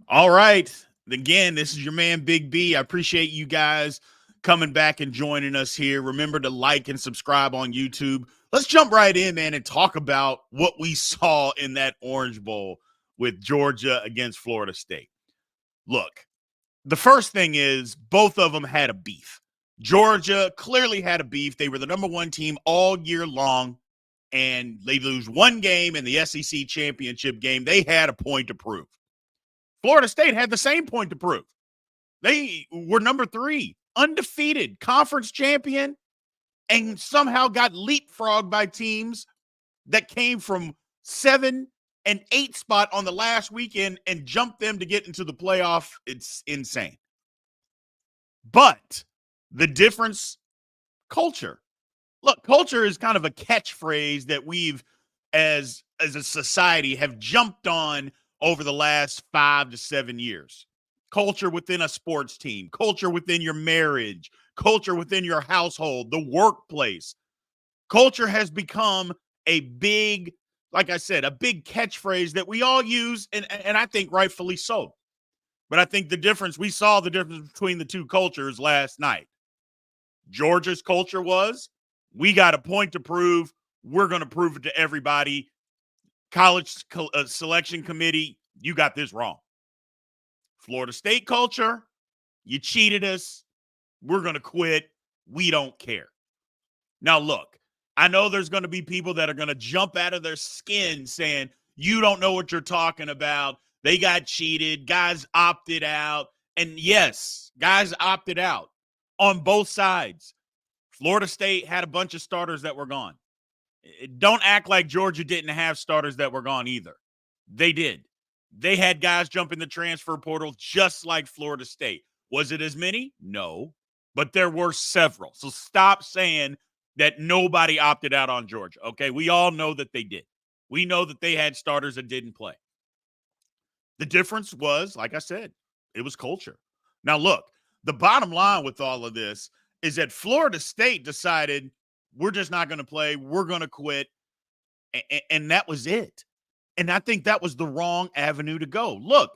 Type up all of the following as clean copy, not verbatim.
All right. Again, this is your man, Big B. I appreciate you guys coming back and joining us here. Remember to like and subscribe on YouTube. Let's jump right in, man, and talk about what we saw in that Orange Bowl with Georgia against Florida State. Look, the first thing is both of them had a beef. Georgia clearly had a beef. They were the number one team all year long, and they lose one game in the SEC championship game. They had a point to prove. Florida State had the same point to prove. They were number 3, undefeated, conference champion, and somehow got leapfrogged by teams that came from 7 and 8 spot on the last weekend and jumped them to get into the playoff. It's insane. But the difference, culture. Look, culture is kind of a catchphrase that we've, as a society, have jumped on over the last 5 to 7 years. Culture within a sports team, culture within your marriage, culture within your household, the workplace. Culture has become a big, like I said, a big catchphrase that we all use, and I think rightfully so. But I think we saw the difference between the two cultures last night. Georgia's culture was, we got a point to prove. We're going to prove it to everybody. College selection committee, you got this wrong. Florida State culture, you cheated us. We're going to quit. We don't care. Now, look, I know there's going to be people that are going to jump out of their skin saying, you don't know what you're talking about. They got cheated. Guys opted out. And yes, guys opted out on both sides. Florida State had a bunch of starters that were gone. Don't act like Georgia didn't have starters that were gone either. They did. They had guys jump in the transfer portal just like Florida State. Was it as many? No. But there were several. So stop saying that nobody opted out on Georgia. Okay, we all know that they did. We know that they had starters that didn't play. The difference was, like I said, it was culture. Now, look, the bottom line with all of this is that Florida State decided we're just not going to play. We're going to quit. And that was it. And I think that was the wrong avenue to go. Look,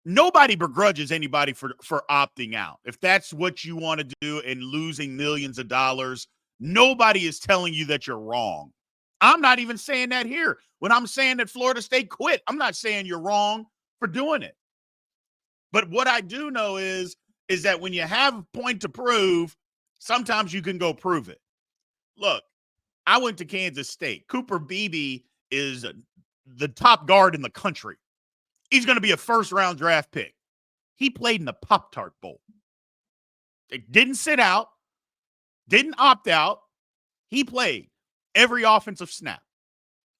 nobody begrudges anybody for opting out. If that's what you want to do and losing millions of dollars, nobody is telling you that you're wrong. I'm not even saying that here. When I'm saying that Florida State quit, I'm not saying you're wrong for doing it. But what I do know is that when you have a point to prove, sometimes you can go prove it. Look, I went to Kansas State. Cooper Beebe is the top guard in the country. He's going to be a first-round draft pick. He played in the Pop-Tart Bowl. It didn't sit out, didn't opt out. He played every offensive snap.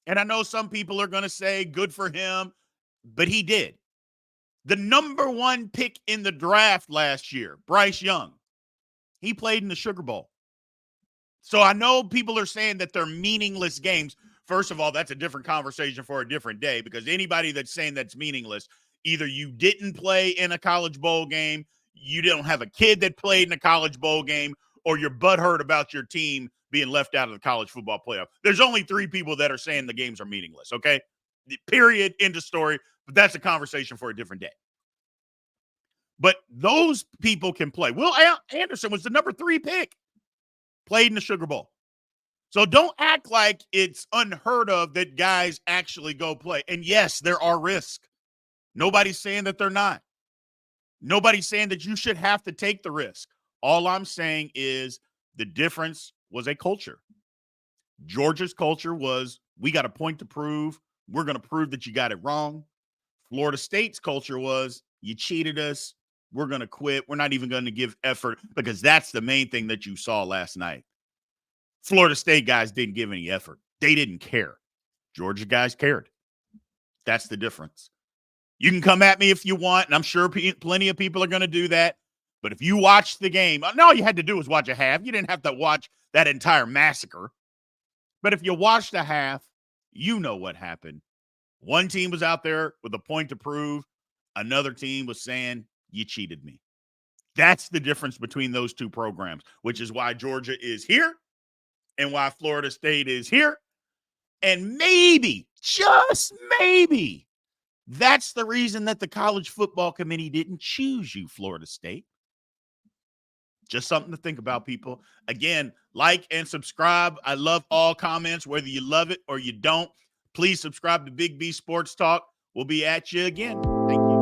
And I know some people are going to say good for him, but he did. The number 1 pick in the draft last year, Bryce Young, he played in the Sugar Bowl. So I know people are saying that they're meaningless games. First of all, that's a different conversation for a different day, because anybody that's saying that's meaningless, either you didn't play in a college bowl game, you don't have a kid that played in a college bowl game, or you're butthurt about your team being left out of the college football playoff. There's only 3 people that are saying the games are meaningless, okay? Period, end of story. But that's a conversation for a different day. But those people can play. Will Anderson was the number 3 pick, played in the Sugar Bowl. So don't act like it's unheard of that guys actually go play. And yes, there are risks. Nobody's saying that they're not. Nobody's saying that you should have to take the risk. All I'm saying is the difference was a culture. Georgia's culture was, we got a point to prove. We're going to prove that you got it wrong. Florida State's culture was, you cheated us. We're going to quit. We're not even going to give effort, because that's the main thing that you saw last night. Florida State guys didn't give any effort. They didn't care. Georgia guys cared. That's the difference. You can come at me if you want, and I'm sure plenty of people are going to do that. But if you watch the game, all you had to do was watch a half. You didn't have to watch that entire massacre. But if you watched a half, you know what happened. One team was out there with a point to prove. Another team was saying, you cheated me. That's the difference between those two programs, which is why Georgia is here and why Florida State is here. And maybe, just maybe, That's the reason that the college football committee didn't choose you, Florida State. Just something to think about, people. Again, like and subscribe. I love all comments, whether you love it or you don't. Please subscribe to Big B Sports Talk. We'll be at you again. Thank you.